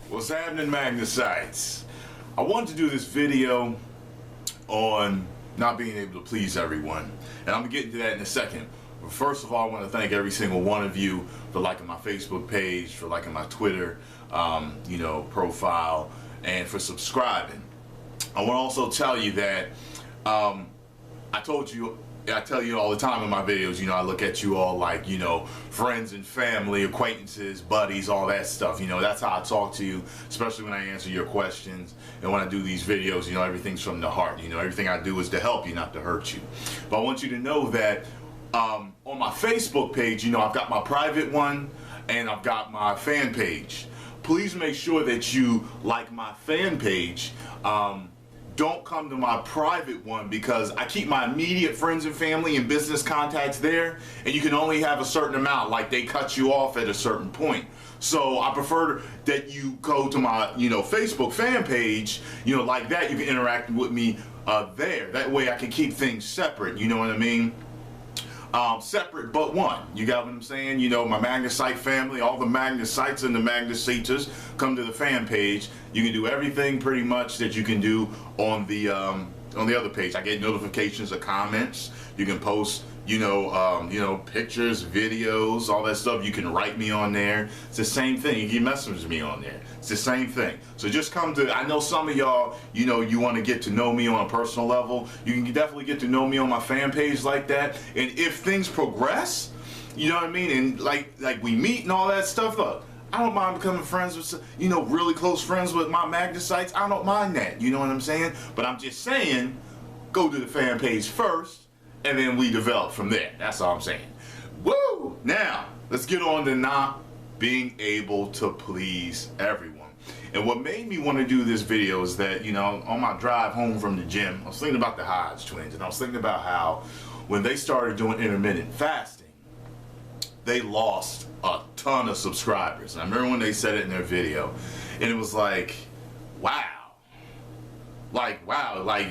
What's happening, Magnus? I wanted to do this video on not being able to please everyone, and I'm gonna get into that in a second. But first of all, I want to thank every single one of you for liking my Facebook page, for liking my Twitter, profile, and for subscribing. I want to also tell you that I tell you all the time in my videos, I look at you all like, friends and family, acquaintances, buddies, all that stuff. That's how I talk to you, especially when I answer your questions. And when I do these videos, everything's from the heart. Everything I do is to help you, not to hurt you. But I want you to know that on my Facebook page, I've got my private one and I've got my fan page. Please make sure that you like my fan page. Don't come to my private one because I keep my immediate friends and family and business contacts there, and you can only have a certain amount, like they cut you off at a certain point. So I prefer that you go to my Facebook fan page, like that. You can interact with me there. That way I can keep things separate, you know what I mean? Separate but one. You got what I'm saying? My Magnus site family, all the Magnus sites and the Magnus seaters come to the fan page. You can do everything pretty much that you can do on the other page. I get notifications of comments. You can post, pictures, videos, all that stuff. You can write me on there. It's the same thing. You can message me on there. It's the same thing. So just come to, I know some of y'all, you want to get to know me on a personal level. You can definitely get to know me on my fan page like that. And if things progress, you know what I mean? And like we meet and all that stuff, look, I don't mind becoming friends with, really close friends with my Magnus sites. I don't mind that. You know what I'm saying? But I'm just saying, go to the fan page first, and then we develop from there. That's all I'm saying. Woo! Now, let's get on to not being able to please everyone. And what made me want to do this video is that, on my drive home from the gym, I was thinking about the Hodge twins, and I was thinking about how when they started doing intermittent fasting, they lost a ton of subscribers. And I remember when they said it in their video, and it was like, wow. Like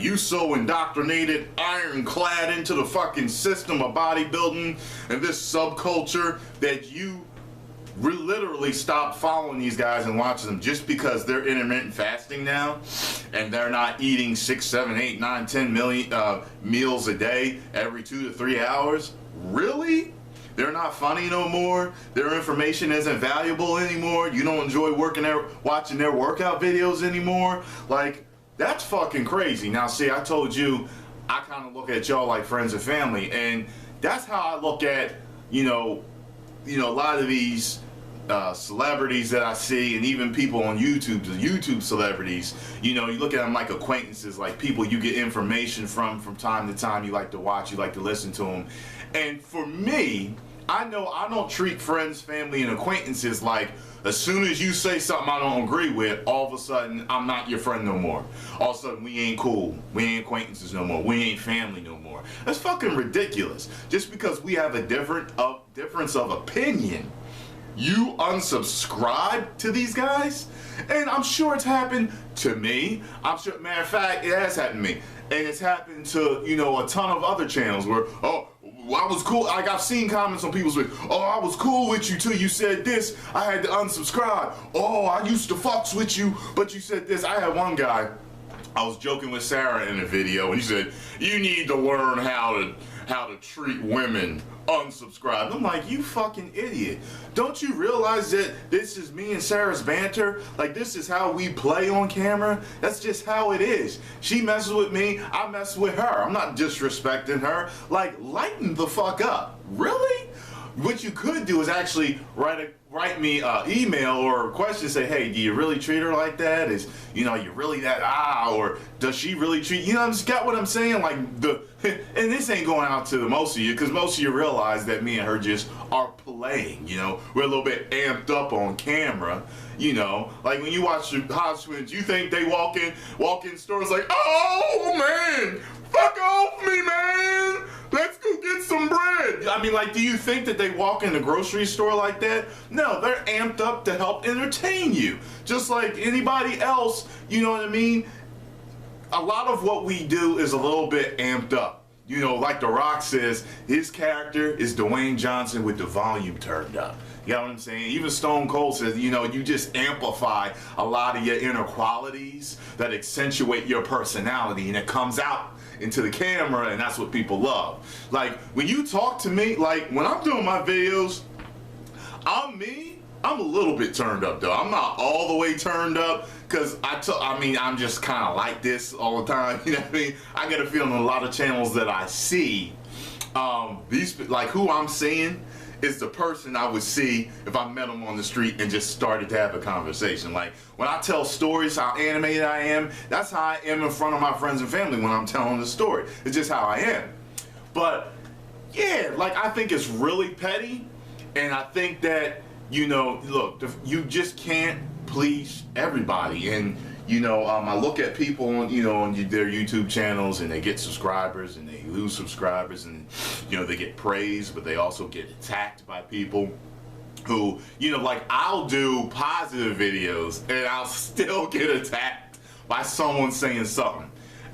you so indoctrinated, ironclad into the fucking system of bodybuilding and this subculture that you literally stopped following these guys and watching them just because they're intermittent fasting now and they're not eating 6, 7, 8, 9, 10 million meals a day every 2 to 3 hours. Really? They're not funny no more. Their information isn't valuable anymore. You don't enjoy watching their workout videos anymore. Like, that's fucking crazy. Now, see, I told you, I kind of look at y'all like friends and family, and that's how I look at, a lot of these celebrities that I see, and even people on YouTube, the YouTube celebrities. You look at them like acquaintances, like people you get information from time to time. You like to watch, you like to listen to them. And for me, I know I don't treat friends, family, and acquaintances like as soon as you say something I don't agree with, all of a sudden I'm not your friend no more. All of a sudden we ain't cool. We ain't acquaintances no more. We ain't family no more. That's fucking ridiculous. Just because we have a difference of opinion, you unsubscribe to these guys? And I'm sure it's happened to me. I'm sure, matter of fact, it has happened to me. And it's happened to, a ton of other channels where, I was cool. Like, I've seen comments on people's with, I was cool with you till you said this. I had to unsubscribe. I used to fucks with you, but you said this. I had one guy, I was joking with Sarah in a video, and he said, you need to learn how to treat women. Unsubscribe. I'm like, you fucking idiot. Don't you realize that this is me and Sarah's banter? Like, this is how we play on camera. That's just how it is. She messes with me, I mess with her. I'm not disrespecting her. Like, lighten the fuck up. Really? What you could do is actually write me an email or a question, say, hey, do you really treat her like that? Is, you really that, or does she really treat, just got what I'm saying? Like, and this ain't going out to most of you, because most of you realize that me and her just are playing, we're a little bit amped up on camera, like when you watch the Hodge twins, you think they walk in stores like, oh man, fuck off me, man. Let's go get some bread. I mean, like, do you think that they walk in the grocery store like that? No, they're amped up to help entertain you. Just like anybody else, you know what I mean? A lot of what we do is a little bit amped up. you know, like The Rock says, his character is Dwayne Johnson with the volume turned up. You know what I'm saying? Even Stone Cold says, you know, you just amplify a lot of your inner qualities that accentuate your personality, and it comes out into the camera, and that's what people love. Like, when you talk to me, like, when I'm doing my videos, I'm a little bit turned up, though. I'm not all the way turned up, because I'm just kind of like this all the time. You know what I mean? I get a feeling a lot of channels that I see, like, who I'm seeing is the person I would see if I met them on the street and just started to have a conversation. Like, when I tell stories, how animated I am, that's how I am in front of my friends and family when I'm telling the story. It's just how I am. But, yeah, like, I think it's really petty, and I think that, you know, look, you just can't please everybody. And, you know, I look at people on, you know, on their YouTube channels, and they get subscribers and they lose subscribers, and, you know, they get praised, but they also get attacked by people who, you know, like, I'll do positive videos and I'll still get attacked by someone saying something.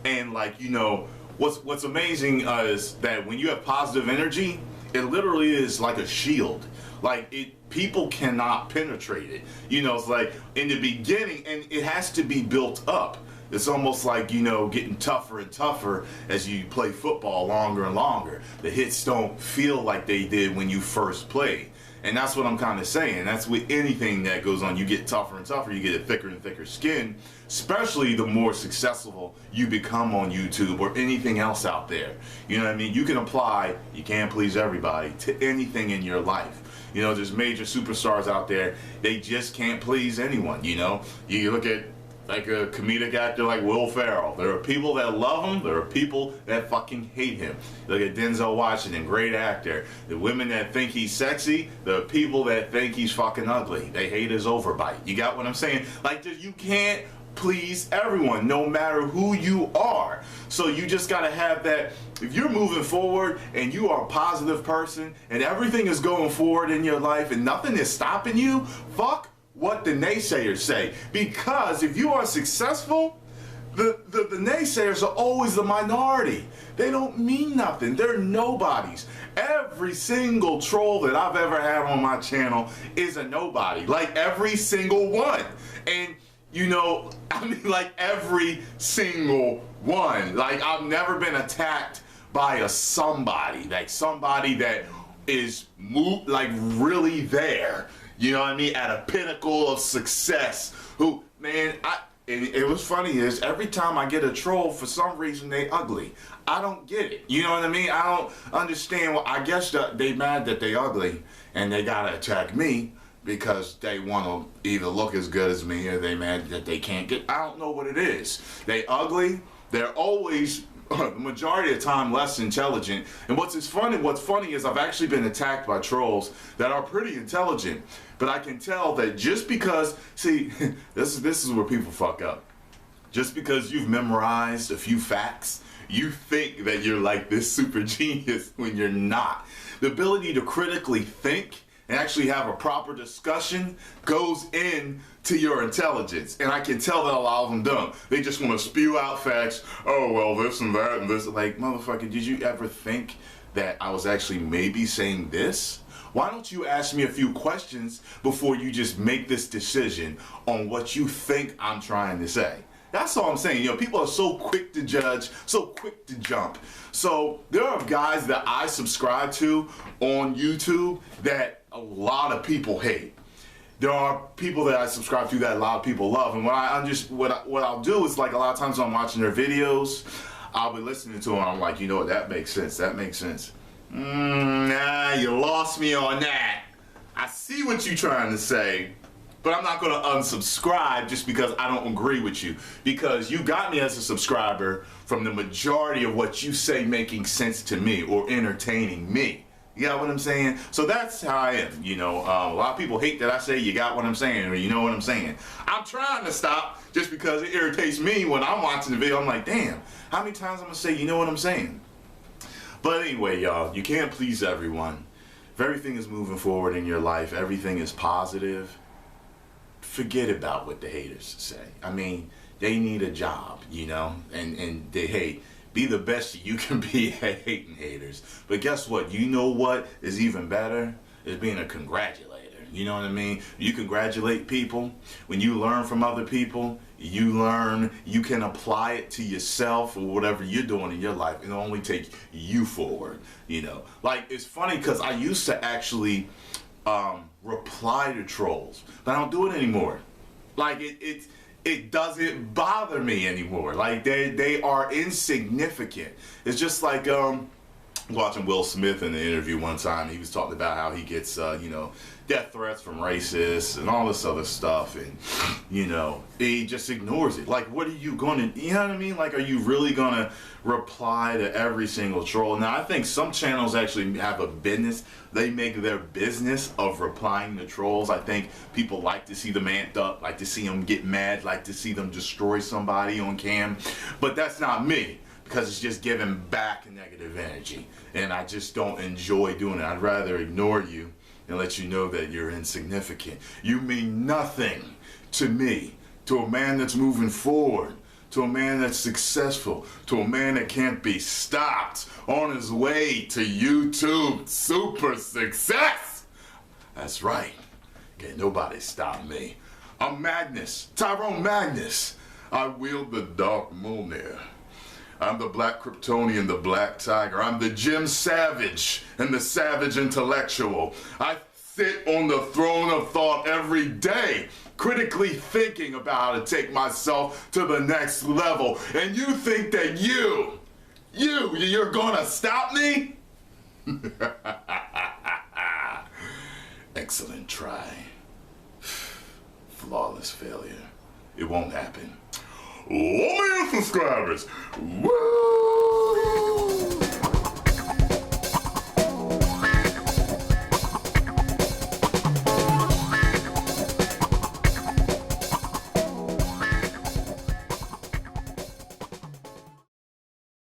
And, like, you know, what's amazing is that when you have positive energy, it literally is like a shield. Like, people cannot penetrate it. You know, it's like in the beginning, and it has to be built up. It's almost like, you know, getting tougher and tougher as you play football longer and longer. The hits don't feel like they did when you first played. And that's what I'm kind of saying. That's with anything that goes on. You get tougher and tougher. You get a thicker and thicker skin, especially the more successful you become on YouTube or anything else out there. You know what I mean? You can apply, you can't please everybody, to anything in your life. You know, there's major superstars out there, they just can't please anyone, you know? You look at, like, a comedic actor like Will Ferrell. There are people that love him, there are people that fucking hate him. Look at Denzel Washington, great actor. The women that think he's sexy, the people that think he's fucking ugly. They hate his overbite. You got what I'm saying? Like, you can't please everyone, no matter who you are. So you just gotta have that. If you're moving forward and you are a positive person and everything is going forward in your life and nothing is stopping you, fuck what the naysayers say. Because if you are successful, the naysayers are always the minority. They don't mean nothing. They're nobodies. Every single troll that I've ever had on my channel is a nobody. Like, every single one. And you know, I mean, like, every single one. Like, I've never been attacked by a somebody. Like, somebody that is like really there. You know what I mean? At a pinnacle of success. Who, man, and it was funny is every time I get a troll, for some reason they ugly. I don't get it. You know what I mean? I don't understand. Well, I guess they mad that they ugly and they gotta attack me, because they want to either look as good as me or they mad that they can't get. I don't know what it is. They ugly. They're always, the majority of the time, less intelligent. And what's funny is I've actually been attacked by trolls that are pretty intelligent. But I can tell that just because, see, this is where people fuck up. Just because you've memorized a few facts, you think that you're like this super genius when you're not. The ability to critically think and actually have a proper discussion goes into your intelligence. And I can tell that a lot of them don't. They just want to spew out facts. Oh, well, this and that and this. Like, motherfucker, did you ever think that I was actually maybe saying this? Why don't you ask me a few questions before you just make this decision on what you think I'm trying to say? That's all I'm saying. You know, people are so quick to judge, so quick to jump. So there are guys that I subscribe to on YouTube that a lot of people hate. There are people that I subscribe to that a lot of people love. And what I'll do is, like, a lot of times when I'm watching their videos, I'll be listening to them. I'm like, you know what, that makes sense. That makes sense. Nah, you lost me on that. I see what you're trying to say, but I'm not going to unsubscribe just because I don't agree with you. Because you got me as a subscriber from the majority of what you say making sense to me or entertaining me. You got what I'm saying? So that's how I am. You know, a lot of people hate that I say you got what I'm saying or you know what I'm saying. I'm trying to stop just because it irritates me when I'm watching the video. I'm like, damn, how many times I'm going to say you know what I'm saying? But anyway, y'all, you can't please everyone. If everything is moving forward in your life, everything is positive, forget about what the haters say. I mean, they need a job, you know, and they hate. Be the best you can be at hating haters. But guess what? You know what is even better? Is being a congratulator. You know what I mean? You congratulate people. When you learn from other people, you learn, you can apply it to yourself or whatever you're doing in your life. It'll only take you forward, you know. Like, it's funny because I used to actually reply to trolls, but I don't do it anymore. Like, it doesn't bother me anymore. Like, they are insignificant. It's just like watching Will Smith in the interview one time. He was talking about how he gets you know, death threats from racists and all this other stuff, and you know, he just ignores it. Like, what are you gonna, you know what I mean? Like, are you really gonna reply to every single troll? Now, I think some channels actually have a business. They make their business of replying to trolls. I think people like to see them amped up, like to see them get mad, like to see them destroy somebody on cam. But that's not me, because it's just giving back negative energy, and I just don't enjoy doing it. I'd rather ignore you and let you know that you're insignificant. You mean nothing to me, to a man that's moving forward, to a man that's successful, to a man that can't be stopped on his way to YouTube super success. That's right. Can't nobody stop me. I'm Magnus, Tyrone Magnus. I wield the dark Mjolnir. I'm the Black Kryptonian, the Black Tiger. I'm the Jim Savage and the Savage Intellectual. I sit on the throne of thought every day, critically thinking about how to take myself to the next level. And you think that you're gonna stop me? Excellent try. Flawless failure. It won't happen. 1 million subscribers. Woo!